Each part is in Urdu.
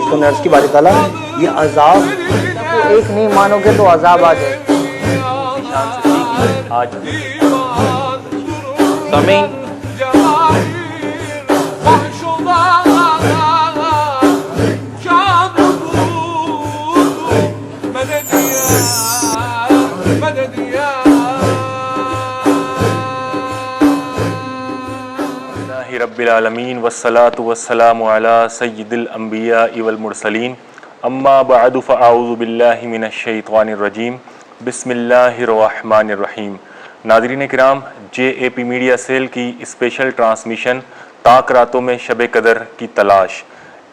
تو نے عرض کی باری تعالیٰ یہ عذاب کو ایک نہیں مانو گے تو عذاب آ جائے. آج سامعین رب العالمین والصلاة والسلام علی سید الانبیاء والمرسلین اما بعد فاعوذ باللہ من الشیطان الرجیم بسم اللہ الرحمن الرحیم. ناظرین کرام، جے اے پی میڈیا سیل کی اسپیشل ٹرانسمیشن تاک راتوں میں شب قدر کی تلاش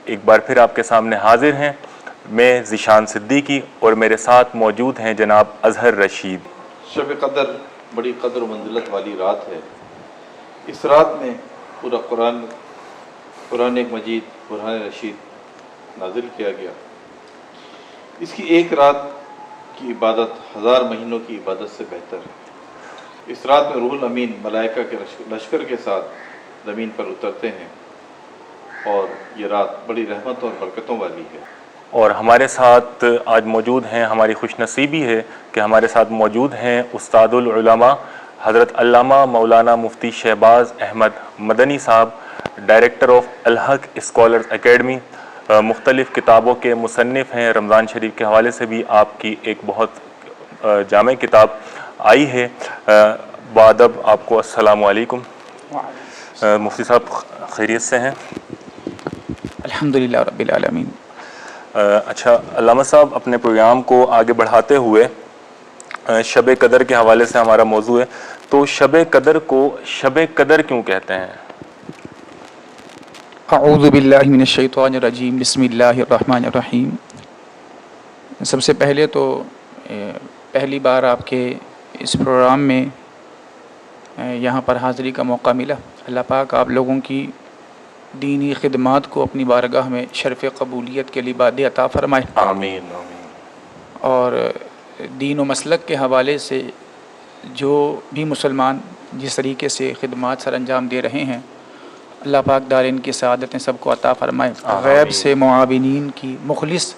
ایک بار پھر آپ کے سامنے حاضر ہیں. میں ذیشان صدیقی اور میرے ساتھ موجود ہیں جناب اظہر رشید. شب قدر بڑی قدر و منزلت والی رات ہے. اس رات میں پورا قرآن مجید برہان رشید نازل کیا گیا. اس کی ایک رات کی عبادت 1000 مہینوں کی عبادت سے بہتر ہے. اس رات میں روح الامین ملائکہ کے لشکر کے ساتھ زمین پر اترتے ہیں اور یہ رات بڑی رحمتوں اور برکتوں والی ہے. اور ہمارے ساتھ آج موجود ہیں، ہماری خوش نصیبی ہے کہ ہمارے ساتھ موجود ہیں استاد العلماء حضرت علامہ مولانا مفتی شہباز احمد مدنی صاحب، director of ul Haq scholars academy. مختلف کتابوں کے مصنف ہیں. رمضان شریف کے حوالے سے بھی آپ کی ایک بہت جامع کتاب آئی ہے. بادب آپ کو السلام علیکم. مفتی صاحب خیریت سے ہیں؟ الحمدللہ رب العالمین. اچھا علامہ صاحب، اپنے پروگرام کو آگے بڑھاتے ہوئے شب قدر کے حوالے سے ہمارا موضوع ہے، تو شب قدر کو شب قدر کیوں کہتے ہیں؟ اعوذ باللہ من الشیطان الرجیم بسم اللہ الرحمن الرحیم. سب سے پہلے تو پہلی بار آپ کے اس پروگرام میں یہاں پر حاضری کا موقع ملا. اللہ پاک آپ لوگوں کی دینی خدمات کو اپنی بارگاہ میں شرف قبولیت کے لبادِ عطا فرمائے. آمین. اور دین و مسلک کے حوالے سے جو بھی مسلمان جس طریقے سے خدمات سر انجام دے رہے ہیں، اللہ پاک دارین کی سعادتیں سب کو عطا فرمائے. غیب سے معاونین کی مخلص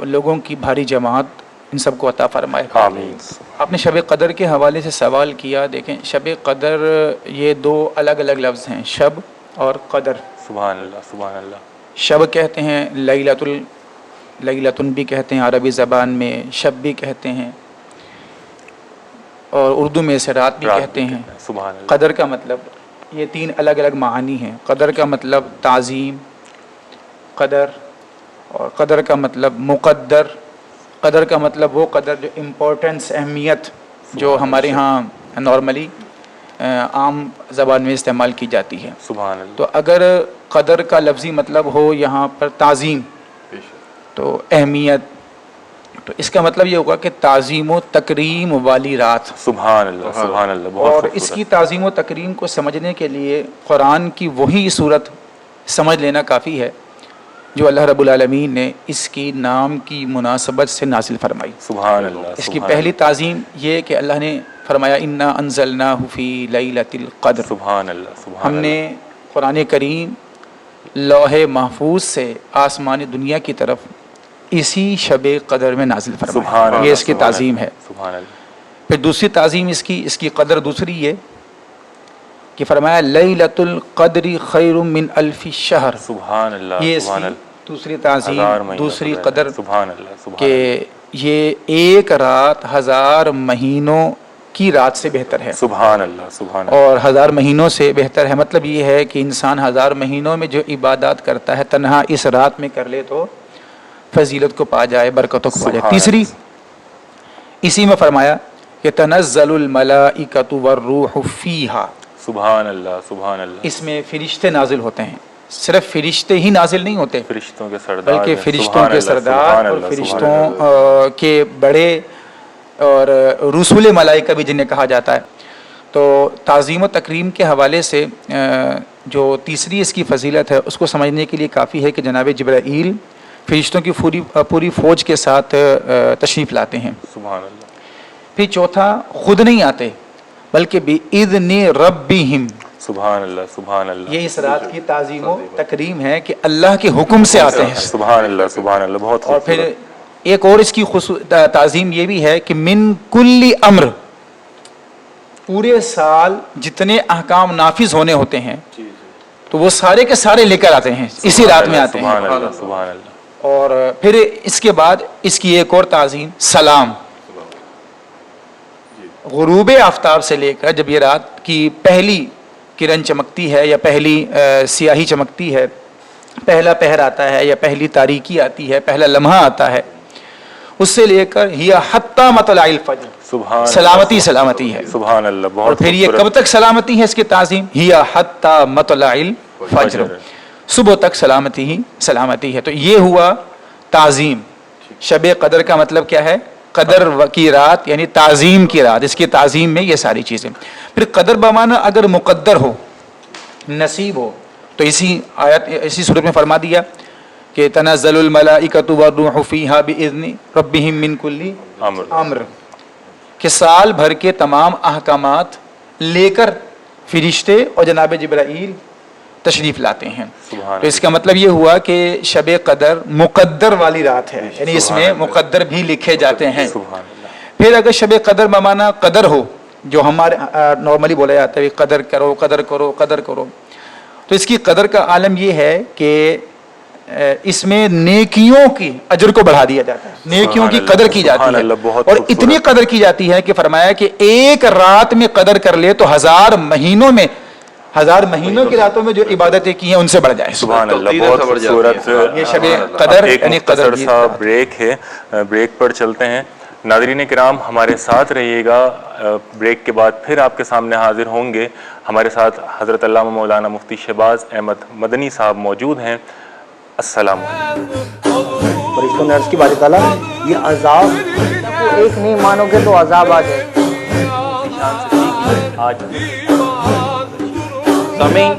لوگوں کی بھاری جماعت ان سب کو عطا فرمائے. آمین. آپ نے شب قدر کے حوالے سے سوال کیا. دیکھیں، شب قدر یہ دو الگ الگ لفظ ہیں، شب اور قدر. سبحان اللہ سبحان اللہ. شب کہتے ہیں لیلۃ بھی کہتے ہیں عربی زبان میں، شب بھی کہتے ہیں، اور اردو میں اسے رات بھی کہتے ہیں. سبحان اللہ. قدر کا مطلب یہ 3 الگ الگ معانی ہیں. قدر کا مطلب تعظیم قدر، اور قدر کا مطلب مقدر. قدر کا مطلب وہ قدر جو امپورٹنس، اہمیت، جو ہمارے ہاں نارملی عام زبان میں استعمال کی جاتی ہے. سبحان اللہ. تو اگر قدر کا لفظی مطلب ہو یہاں پر تعظیم تو اہمیت، تو اس کا مطلب یہ ہوگا کہ تعظیم و تکریم والی رات. سبحان اللہ سبحان اللہ. بہت اور خوبصورت. اس کی تعظیم و تکریم کو سمجھنے کے لیے قرآن کی وہی صورت سمجھ لینا کافی ہے جو اللہ رب العالمین نے اس کی نام کی مناسبت سے نازل فرمائی. سبحان اللہ. اس کی پہلی تعظیم یہ کہ اللہ نے فرمایا انا انزلناہ فی لیلۃ القدر. سبحان اللہ سبحان ہم نے قرآن کریم لوح محفوظ سے آسمان دنیا کی طرف اسی شب قدر میں نازل فرمایا. یہ اس کی تعظیم ہے. سبحان اللہ. پھر دوسری تعظیم اس کی قدر دوسری یہ کہ فرمایا لیلۃ القدر خیر من الف شہر. سبحان اللہ. یہ اس سبحان کی اللہ. دوسری تعظیم، دوسری قدر، سبحان اللہ سبحان کہ یہ ایک رات 1000 مہینوں کی رات سے بہتر ہے. سبحان اللہ سبحان اللہ. اور 1000 مہینوں سے بہتر ہے مطلب یہ ہے کہ انسان 1000 مہینوں میں جو عبادات کرتا ہے تنہا اس رات میں کر لے تو فضیلت کو پا جائے، برکتوں کو پا جائے. تیسری اسی میں فرمایا کہ تنزل الملائکۃ والروح فیہا. سبحان اللہ سبحان اللہ. اس میں فرشتے نازل ہوتے ہیں. صرف فرشتے ہی نازل نہیں ہوتے فرشتوں کے سردار بلکہ ہیں. فرشتوں سبحان کے اللہ، سردار سبحان اور اللہ، سبحان فرشتوں کے بڑے اور رسول ملائکہ بھی جنہیں کہا جاتا ہے. تو تعظیم و تکریم کے حوالے سے جو تیسری اس کی فضیلت ہے اس کو سمجھنے کے لیے کافی ہے کہ جناب جبرائیل فرشتوں کی پوری فوج کے ساتھ تشریف لاتے ہیں. سبحان اللہ. پھر چوتھا خود نہیں آتے بلکہ بِإِذْنِ رَبِّهِمْ. سبحان اللہ سبحان اللہ یہ اس رات کی تعظیم و تکریم ہے کہ اللہ کے حکم سے آتے ہیں. سبحان اللہ بہت اور پھر خوبصورت. ایک اور اس کی تعظیم یہ بھی ہے کہ من کل امر، پورے سال جتنے احکام نافذ ہونے ہوتے ہیں تو وہ سارے کے سارے لے کر آتے ہیں، اسی رات میں آتے ہیں. سبحان اللہ سبحان اللہ. اور پھر اس کے بعد اس کی ایک اور تعظیم سلام. غروب آفتاب سے لے کر جب یہ رات کی پہلی کرن چمکتی ہے یا پہلی سیاہی چمکتی ہے، پہلا پہر آتا ہے یا پہلی تاریکی آتی ہے، پہلا لمحہ آتا ہے، اس سے لے کر ہی حتی مطلع الفجر، سبحان سلامتی سلامتی ہے. سبحان اللہ اور بہت پھر یہ خوبصورت. کب تک سلامتی ہے اس کی تعظیم؟ ہی حتی مطلع الفجر، صبح تک سلامتی ہی سلامتی ہے. تو یہ ہوا تعظیم. شب قدر کا مطلب کیا ہے؟ قدر کی رات یعنی تعظیم کی رات. اس کی تعظیم میں یہ ساری چیزیں. پھر قدر بمعنی اگر مقدر ہو، نصیب ہو، تو اسی آیت اسی صورت میں فرما دیا کہ تنزل الملائکۃ والروح فیہا باذن ربہم من کل امر، کہ سال بھر کے تمام احکامات لے کر فرشتے اور جناب جبرائیل تشریف لاتے ہیں. تو اس کا مطلب یہ ہوا کہ شب قدر مقدر والی رات ہے، یعنی اس میں مقدر بھی لکھے جاتے ہیں. پھر اگر شب قدر بمانا قدر ہو، جو ہمارے نارملی بولا جاتا ہے قدر کرو قدر کرو قدر کرو، تو اس کی قدر کا عالم یہ ہے کہ اس میں نیکیوں کی اجر کو بڑھا دیا جاتا ہے، نیکیوں کی قدر کی جاتی ہے. اور اتنی قدر کی جاتی ہے کہ فرمایا کہ ایک رات میں قدر کر لے تو 1000 مہینوں کی راتوں میں جو عبادتیں کی ہیں ان سے بڑھ جائے. سبحان اللہ بہت خوبصورت. یہ شب قدر ایک یعنی مختصر سا بریک ہے، بریک پر چلتے ہیں. ناظرین کرام ہمارے ساتھ رہیے گا. بریک کے بعد پھر آپ کے سامنے حاضر ہوں گے. ہمارے ساتھ حضرت علامہ مولانا مفتی شہباز احمد مدنی صاحب موجود ہیں. السلام علیکم. اور اس کو نرس کی بات تعالیٰ یہ عذاب کو ایک نہیں مانو گے تو عذاب آ جائے. آج سامعین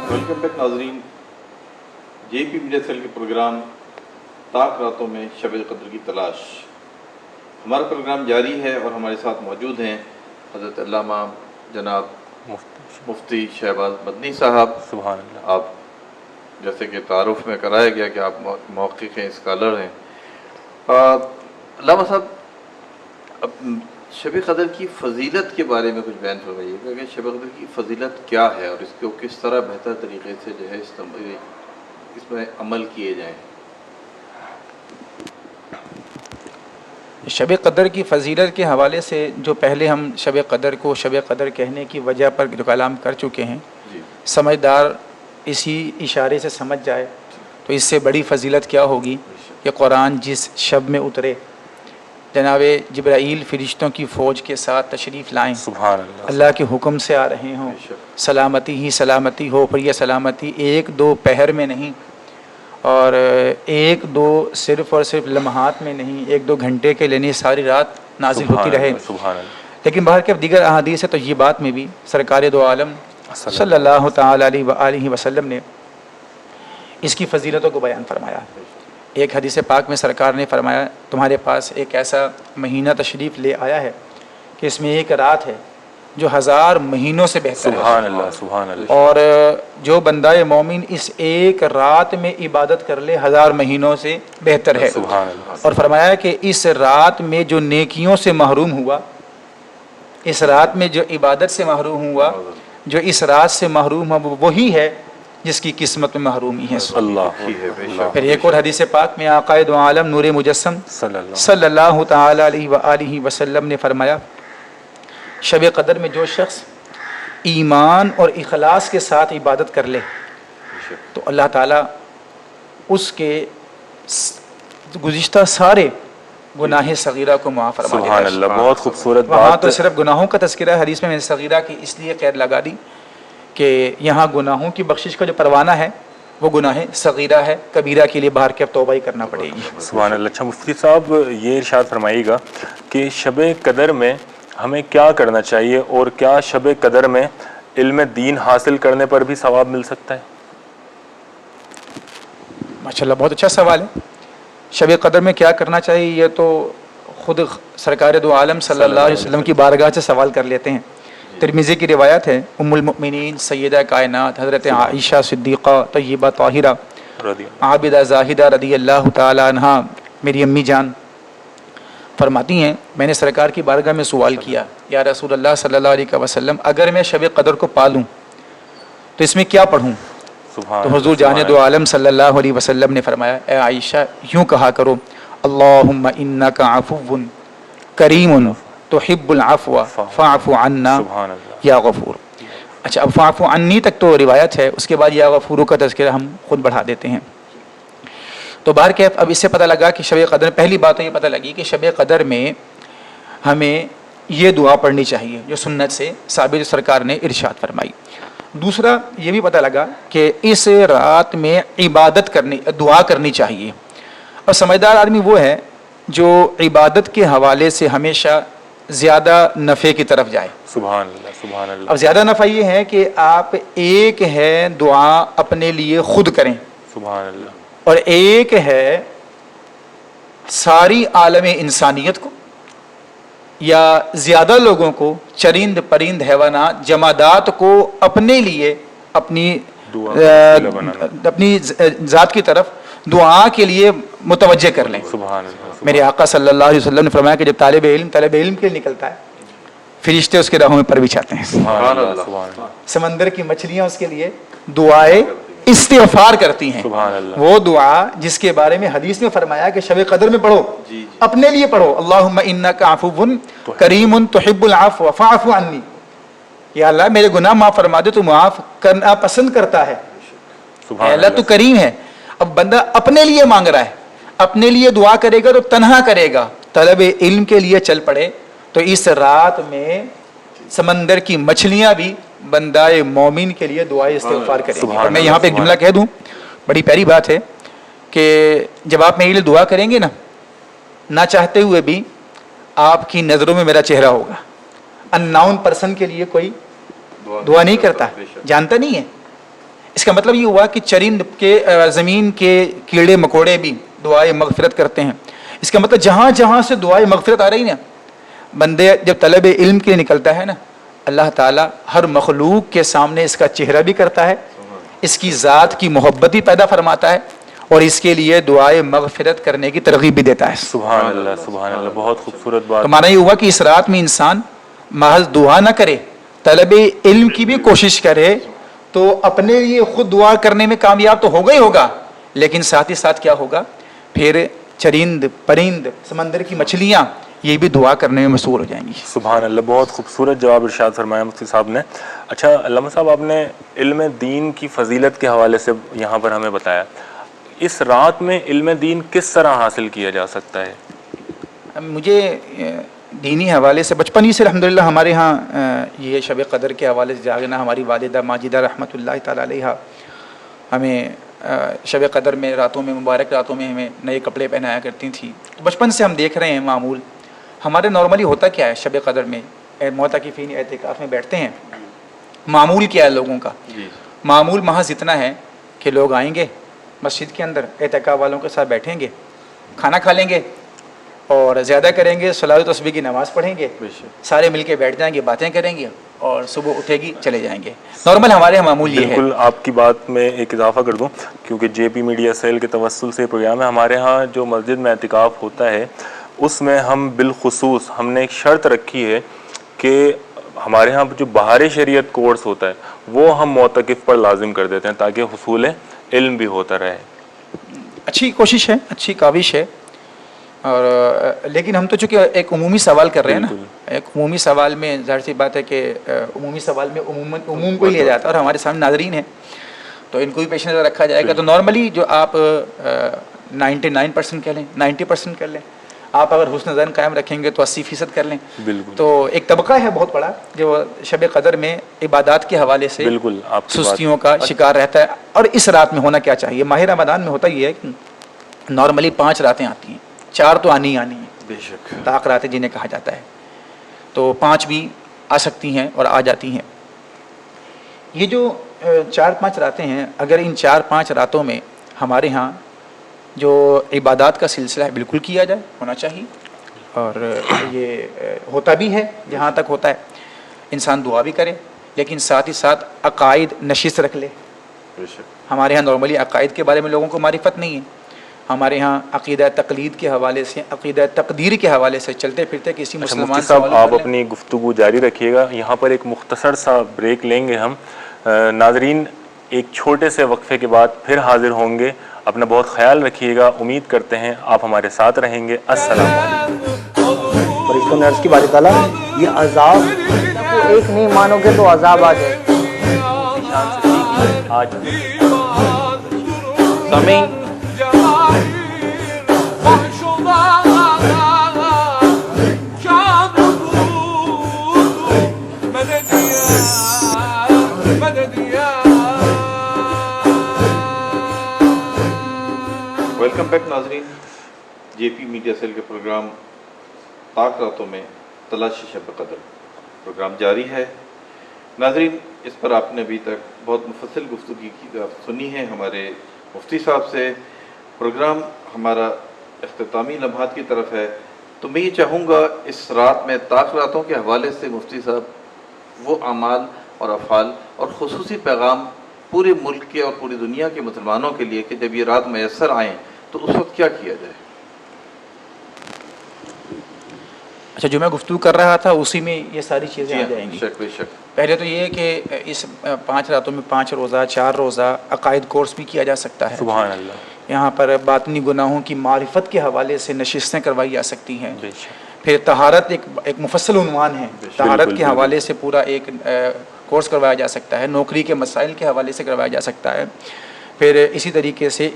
ویلکم بیک ناظرین. جے پی میڈیا سیل کے پروگرام طاق راتوں میں شب قدر کی تلاش، ہمارا پروگرام جاری ہے اور ہمارے ساتھ موجود ہیں حضرت علامہ جناب مفتی شہباز مدنی صاحب. سبحان اللہ. آپ جیسے کہ تعارف میں کرایا گیا کہ آپ محقق ہیں، اسکالر ہیں. علامہ صاحب اب شب قدر کی فضیلت کے بارے میں کچھ بیان فرمائیے گا کہ شب قدر کی فضیلت کیا ہے اور اس کو کس طرح بہتر طریقے سے جو ہے اس میں عمل کیے جائیں. شب قدر کی فضیلت کے حوالے سے جو پہلے ہم شب قدر کو شب قدر کہنے کی وجہ پر جو کلام کر چکے ہیں، سمجھدار اسی اشارے سے سمجھ جائے تو اس سے بڑی فضیلت کیا ہوگی کہ قرآن جس شب میں اترے، جناب جبرائیل فرشتوں کی فوج کے ساتھ تشریف لائیں، سبحان اللہ. اللہ کے حکم سے آ رہے ہوں، سلامتی ہی سلامتی ہو. پھر یہ سلامتی 1-2 پہر میں نہیں، اور 1-2 صرف اور صرف لمحات میں نہیں، 1-2 گھنٹے کے لیے ساری رات نازل ہوتی رہے. سبحان اللہ. لیکن باہر کے دیگر احادیث ہے تو یہ بات میں بھی سرکار دو عالم صلی اللہ تعالی علیہ وآلہ وسلم نے اس کی فضیلتوں کو بیان فرمایا. ایک حدیث پاک میں سرکار نے فرمایا تمہارے پاس ایک ایسا مہینہ تشریف لے آیا ہے کہ اس میں ایک رات ہے جو 1000 مہینوں سے بہتر ہے. سبحان اللہ سبحان اللہ. اور جو بندہ مومن اس ایک رات میں عبادت کر لے 1000 مہینوں سے بہتر ہے. سبحان اللہ. اور فرمایا کہ اس رات میں جو نیکیوں سے محروم ہوا، اس رات میں جو عبادت سے محروم ہوا، جو اس رات سے محروم ہوا، وہ وہی ہے جس کی قسمت میں محرومی ہے. اللہ. پھر ایک اور حدیث پاک میں آقا دو عالم نور مجسم صلی اللہ تعالی علیہ وآلہ وسلم نے فرمایا شب قدر میں جو شخص ایمان اور اخلاص کے ساتھ عبادت کر لے تو اللہ تعالیٰ اس کے گزشتہ سارے گناہ صغیرہ کو معاف فرما دیتا ہے. سبحان اللہ. بہت خوبصورت وہاں بات. تو صرف گناہوں کا تذکرہ ہے. حدیث میں صغیرہ کی اس لیے قید لگا دی کہ یہاں گناہوں کی بخشش کا جو پروانہ ہے وہ گناہ صغیرہ ہے، کبیرہ کے لیے باہر کے اب توبہ ہی کرنا پڑے گی. سبحان اللہ. اچھا مفتی صاحب یہ ارشاد فرمائیے گا کہ شب قدر میں ہمیں کیا کرنا چاہیے اور کیا شب قدر میں علم دین حاصل کرنے پر بھی ثواب مل سکتا ہے؟ ماشاءاللہ بہت اچھا سوال ہے. شب قدر میں کیا کرنا چاہیے یہ تو خود سرکار دو عالم صلی اللہ علیہ وسلم کی بارگاہ سے سوال کر لیتے ہیں. ترمذی کی روایت ہے، ام المؤمنین سیدہ کائنات حضرت عائشہ صدیقہ طیبہ طاہرہ عابدہ زاہدہ رضی اللہ تعالی عنہا میری امی جان فرماتی ہیں میں نے سرکار کی بارگاہ میں سوال کیا، یا رسول اللہ صلی اللہ علیہ وسلم اگر میں شب قدر کو پالوں تو اس میں کیا پڑھوں؟ تو حضور جان دو عالم صلی اللہ علیہ وسلم نے فرمایا، اے عائشہ یوں کہا کرو، اللہم انک عفو کریم تحب العفو فاعف عنا یا غفور. اچھا اب فاعف عنی تک تو روایت ہے، اس کے بعد یا غفور کا تذکرہ ہم خود بڑھا دیتے ہیں. تو بہرکیف اب اس سے پتہ لگا کہ شب قدر، پہلی بات تو یہ پتہ لگی کہ شب قدر میں ہمیں یہ دعا پڑھنی چاہیے جو سنت سے ثابت سرکار نے ارشاد فرمائی. دوسرا یہ بھی پتہ لگا کہ اس رات میں عبادت کرنی، دعا کرنی چاہیے. اور سمجھدار آدمی وہ ہے جو عبادت کے حوالے سے ہمیشہ زیادہ نفع کی طرف جائے. سبحان اللہ سبحان اللہ. اب زیادہ نفع یہ ہے کہ آپ ایک ہے دعا اپنے لیے خود کریں، سبحان اللہ، اور ایک ہے ساری عالم انسانیت کو یا زیادہ لوگوں کو، چرند پرند حیوانات جمادات کو اپنے لیے اپنی اپنی ذات کی طرف دعا کے لیے متوجہ کر لیں. سبحان اللہ. میرے آقا صلی اللہ علیہ وسلم نے فرمایا کہ جب طالب علم کے لیے نکلتا ہے فرشتے اس کے راہوں میں پر بچھاتے ہیں. سبحان اللہ سبحان اللہ. سمندر کی مچھلیاں اس کے لیے دعائے استغفار کرتی ہیں. سبحان اللہ. وہ دعا جس کے بارے میں حدیث میں فرمایا کہ شب قدر میں پڑھو، اپنے لیے پڑھو، اللہم انک عفو کریم تحب العفو فاعف عنی، یا اللہ میرے گناہ معاف فرما دے، تو معاف کرنا پسند کرتا ہے. اے اللہ تو کریم ہے. اب بندہ اپنے لیے مانگ رہا ہے، اپنے لیے دعا کرے گا تو تنہا کرے گا. طلب علم کے لیے چل پڑے تو اس رات میں سمندر کی مچھلیاں بھی بندہ مومن کے لیے دعائے استغفار کریں گے. اور میں یہاں پہ ایک جملہ کہہ دوں، بڑی پیاری بات ہے کہ جب آپ میرے لیے دعا کریں گے نا، نہ چاہتے ہوئے بھی آپ کی نظروں میں میرا چہرہ ہوگا. ان ناؤن پرسن کے لیے کوئی دعا نہیں کرتا، جانتا نہیں ہے. اس کا مطلب یہ ہوا کہ چرند کے زمین کے کیڑے مکوڑے بھی دعائے مغفرت کرتے ہیں. اس کا مطلب جہاں جہاں سے دعائے مغفرت آ رہی نا، بندے جب طلب علم کے لیے نکلتا ہے نا، اللہ تعالیٰ ہر مخلوق کے سامنے اس کا چہرہ بھی کرتا ہے، اس کی ذات کی محبت بھی پیدا فرماتا ہے، اور اس کے لیے دعائے مغفرت کرنے کی ترغیب بھی دیتا ہے. سبحان اللہ سبحان اللہ. بہت خوبصورت بات. تو معنی یہ ہوا کہ اس رات میں انسان محض دعا نہ کرے، طلب علم کی بھی کوشش کرے تو اپنے لیے خود دعا کرنے میں کامیاب تو ہوگا ہی ہوگا، لیکن ساتھ ہی ساتھ کیا ہوگا، پھر چرند پرند سمندر کی مچھلیاں یہ بھی دعا کرنے میں مشغول ہو جائیں گی. سبحان اللہ. بہت خوبصورت جواب ارشاد فرمایا مفتی صاحب نے. اچھا علامہ صاحب، آپ نے علم دین کی فضیلت کے حوالے سے یہاں پر ہمیں بتایا، اس رات میں علم دین کس طرح حاصل کیا جا سکتا ہے؟ مجھے دینی حوالے سے بچپن ہی سے الحمدللہ ہمارے ہاں یہ شب قدر کے حوالے سے جاگنا، ہماری والدہ ماجدہ رحمۃ اللہ تعالی علیہ ہمیں شب قدر میں راتوں میں، مبارک راتوں میں ہمیں نئے کپڑے پہنایا کرتی تھیں. بچپن سے ہم دیکھ رہے ہیں معمول. ہمارے نارملی ہوتا کیا ہے شب قدر میں، معتکفین اعتکاف میں بیٹھتے ہیں. معمول کیا ہے لوگوں کا؟ معمول محض اتنا ہے کہ لوگ آئیں گے مسجد کے اندر، اعتکاف والوں کے ساتھ بیٹھیں گے، کھانا کھا لیں گے اور زیادہ کریں گے، صلاۃ و تسبیح کی نماز پڑھیں گے، سارے مل کے بیٹھ جائیں گے، باتیں کریں گے اور صبح اٹھے گی چلے جائیں گے. نارمل ہمارے معمول یہ ہے. بالکل آپ کی بات میں ایک اضافہ کر دوں، کیونکہ جے پی میڈیا سیل کے توسل سے پروگرام ہے. ہمارے ہاں جو مسجد میں اعتکاف ہوتا ہے اس میں ہم بالخصوص ہم نے ایک شرط رکھی ہے کہ ہمارے ہاں جو بہار شریعت کورس ہوتا ہے وہ ہم معتکف پر لازم کر دیتے ہیں تاکہ حصول علم بھی ہوتا رہے. اچھی کوشش ہے، اچھی کاوش ہے. اور لیکن ہم تو چونکہ ایک عمومی سوال کر رہے ہیں نا، ایک عمومی سوال میں ظاہر سی بات ہے کہ عمومی سوال میں عموم کو ہی لیا جاتا ہے، اور ہمارے سامنے ناظرین ہیں تو ان کو بھی پیش نظر رکھا جائے گا. تو نارملی جو آپ 99% کہہ لیں، 90% کر لیں، آپ اگر حسن ظن قائم رکھیں گے تو 80% کر لیں. تو ایک طبقہ ہے بہت بڑا جو شب قدر میں عبادات کے حوالے سے سستیوں کا شکار رہتا ہے. اور اس رات میں ہونا کیا چاہیے؟ ماہ رمضان میں ہوتا یہ ہے کہ نارملی 5 راتیں آتی ہیں، 4 تو آنی ہی آنی ہیں، بے شک طاق راتیں جنہیں کہا جاتا ہے، تو 5 بھی آ سکتی ہیں اور آ جاتی ہیں. یہ جو 4-5 راتیں ہیں، اگر ان 4-5 راتوں میں ہمارے ہاں جو عبادات کا سلسلہ ہے بالکل کیا جائے، ہونا چاہیے، اور یہ ہوتا بھی ہے جہاں تک ہوتا ہے، انسان دعا بھی کرے، لیکن ساتھ ہی ساتھ عقائد نشست رکھ لے۔ ہمارے ہاں نارملی عقائد کے بارے میں لوگوں کو معرفت نہیں ہے، ہمارے ہاں عقیدہ تقلید کے حوالے سے، عقیدہ تقدیر کے حوالے سے چلتے پھرتے کسی مسلمان مفتی سے صاحب معلوم آپ کر لیں۔ اپنی گفتگو جاری رکھیے گا، یہاں پر ایک مختصر سا بریک لیں گے ہم۔ ناظرین ایک چھوٹے سے وقفے کے بعد پھر حاضر ہوں گے، اپنا بہت خیال رکھیے گا، امید کرتے ہیں آپ ہمارے ساتھ رہیں گے۔ السلام علیکم۔ فرشتوں نے عرض کی باری تعالیٰ یہ عذاب کو ایک نہیں مانو گے تو عذاب آ جائے۔ ذیشان صدیقی آج سامعین ویلکم بیک ناظرین، جے پی میڈیا سیل کے پروگرام پاک راتوں میں تلاش شب قدر پروگرام جاری ہے۔ ناظرین، اس پر آپ نے ابھی تک بہت مفصل گفتگو کی سنی ہے ہمارے مفتی صاحب سے۔ پروگرام ہمارا اختتامی لمحات کی طرف ہے، تو میں یہ چاہوں گا اس رات میں طاق راتوں کے حوالے سے مفتی صاحب وہ اعمال اور افعال اور خصوصی پیغام پورے ملک کے اور پوری دنیا کے مسلمانوں کے لیے کہ جب یہ رات میسر آئیں تو اس وقت کیا کیا جائے۔ اچھا، جو میں گفتگو کر رہا تھا اسی میں یہ ساری چیزیں آ جائیں گی۔ شک بے شک۔ پہلے تو یہ کہ اس 5 راتوں میں 5 روزہ 4 روزہ عقائد کورس بھی کیا جا سکتا ہے۔ سبحان اللہ۔ یہاں پر باطنی گناہوں کی معرفت کے حوالے سے نشستیں کروائی جا سکتی ہیں۔ بے شک۔ پھر طہارت ایک مفصل عنوان ہے، طہارت کے حوالے سے پورا ایک کورس کروایا جا سکتا ہے، نوکری کے مسائل کے حوالے سے کروایا جا سکتا ہے، پھر اسی طریقے سے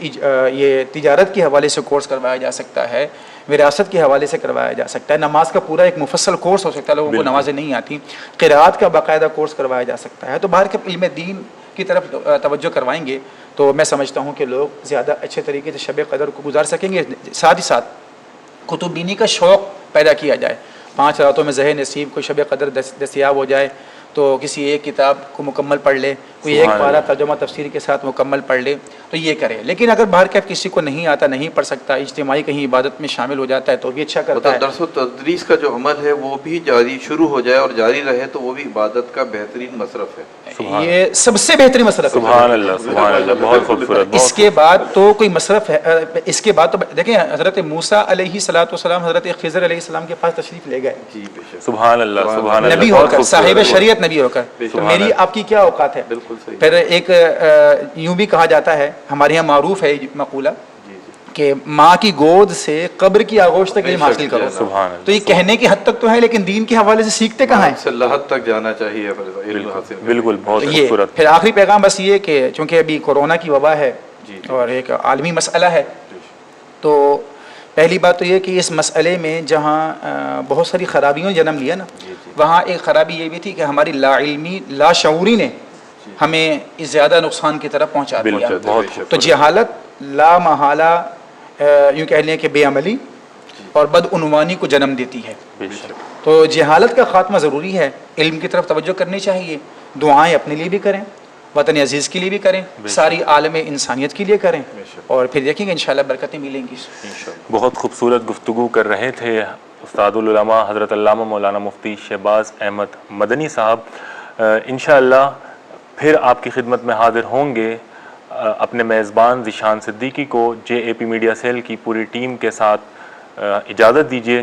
یہ تجارت کے حوالے سے کورس کروایا جا سکتا ہے، وراثت کے حوالے سے کروایا جا سکتا ہے، نماز کا پورا ایک مفصل کورس ہو سکتا ہے، لوگوں کو نمازیں نہیں آتی، قرات کا باقاعدہ کورس کروایا جا سکتا ہے۔ تو باہر کے علم دین کی طرف توجہ کروائیں گے تو میں سمجھتا ہوں کہ لوگ زیادہ اچھے طریقے سے شب قدر کو گزار سکیں گے۔ ساتھ ہی ساتھ کتب بینی کا شوق پیدا کیا جائے، 5 راتوں میں زہ نصیب کو شب قدر دستیاب ہو جائے تو کسی ایک کتاب کو مکمل پڑھ لے، کوئی ایک پارہ ترجمہ تفسیر کے ساتھ مکمل پڑھ لے تو یہ کرے۔ لیکن اگر باہر کا کسی کو نہیں آتا، نہیں پڑھ سکتا، اجتماعی کہیں عبادت میں شامل ہو جاتا ہے تو بھی اچھا کرتا ہے۔ درس و تدریس کا جو عمل ہے وہ بھی جاری شروع ہو جائے اور جاری رہے تو وہ بھی عبادت کا بہترین مصرف ہے۔ یہ سب سے بہترین مصرف ہے۔ سبحان اللہ، سبحان اللہ، بہت خوبصورت۔ اس کے بعد تو کوئی مصرف ہے، اس کے بعد تو دیکھیں حضرت موسیٰ علیہ السلام حضرت خضر علیہ السلام کے پاس تشریف لے گئے، جی بے شک۔ سبحان اللہ، سبحان اللہ، نبی ہو کر، صاحب شریعت نبی ہو کر، تو میری آپ کی کیا اوقات ہے؟ بالکل صحیح۔ پھر ایک یوں بھی کہا جاتا ہے، ہمارے یہاں معروف ہے مقولہ کہ ماں کی گود سے قبر کی آغوش تک علم حاصل کرو۔ سبحان اللہ۔ تو یہ کہنے کی حد تک تو ہے، لیکن دین کے حوالے سے سیکھتے کہاں ہیں؟ سے اللہ تک جانا چاہیے علم حاصل کرنے۔ بالکل، بہت یہ خوبصورت۔ پھر آخری پیغام بس یہ کہ چونکہ ابھی کورونا کی وبا ہے اور ایک عالمی مسئلہ ہے، تو پہلی بات تو یہ کہ اس مسئلے میں جہاں بہت ساری خرابیوں نے جنم لیا نا، وہاں ایک خرابی یہ بھی تھی کہ ہماری لا علمی، لا شعوری نے ہمیں اس زیادہ نقصان کی طرف پہنچا دیا۔ تو جہالت لا محالہ یوں کہہ لیں کہ بے عملی اور بدعنوانی کو جنم دیتی ہے۔ تو جہالت کا خاتمہ ضروری ہے، علم کی طرف توجہ کرنی چاہیے، دعائیں اپنے لیے بھی کریں، وطن عزیز کے لیے بھی کریں، ساری عالم انسانیت کے لیے کریں، اور پھر دیکھیں گے انشاءاللہ برکتیں ملیں گی۔ بہت خوبصورت گفتگو کر رہے تھے استاد العلماء حضرت علامہ مولانا مفتی شہباز احمد مدنی صاحب۔ انشاءاللہ پھر آپ کی خدمت میں حاضر ہوں گے۔ اپنے میزبان ذیشان صدیقی کو جے اے پی میڈیا سیل کی پوری ٹیم کے ساتھ اجازت دیجیے،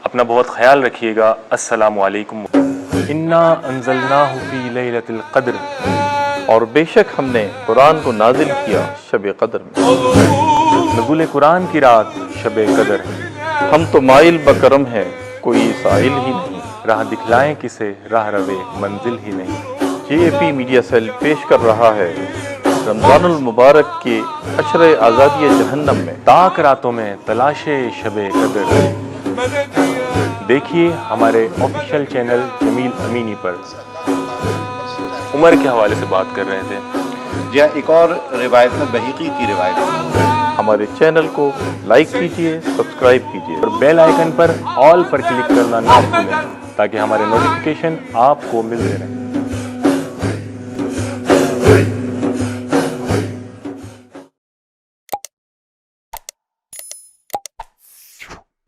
اپنا بہت خیال رکھیے گا۔ السلام علیکم۔ انا انزلناہ فی لیلۃ القدر، اور بے شک ہم نے قرآن کو نازل کیا شب قدر میں۔ نزول قرآن کی رات شب قدر ہے، ہم تو مائل بکرم ہیں، کوئی سائل ہی نہیں۔ راہ دکھلائیں کسے راہ روے منزل ہی نہیں۔ جے اے پی میڈیا سیل پیش کر رہا ہے رمضان المبارک کے عشر آزادی جہنم میں طاق راتوں میں تلاش شب قدر۔ دیکھیے ہمارے آفیشیل چینل جمیل امینی پر۔ عمر کے حوالے سے بات کر رہے تھے، جی ہاں، ایک اور روایت میں بحیقی کی روایت ہے۔ ہمارے چینل کو لائک کیجیے، سبسکرائب کیجیے اور بیل آئیکن پر آل پر کلک کرنا نہ بھولیں تاکہ ہمارے نوٹیفیکیشن آپ کو ملتے رہیں۔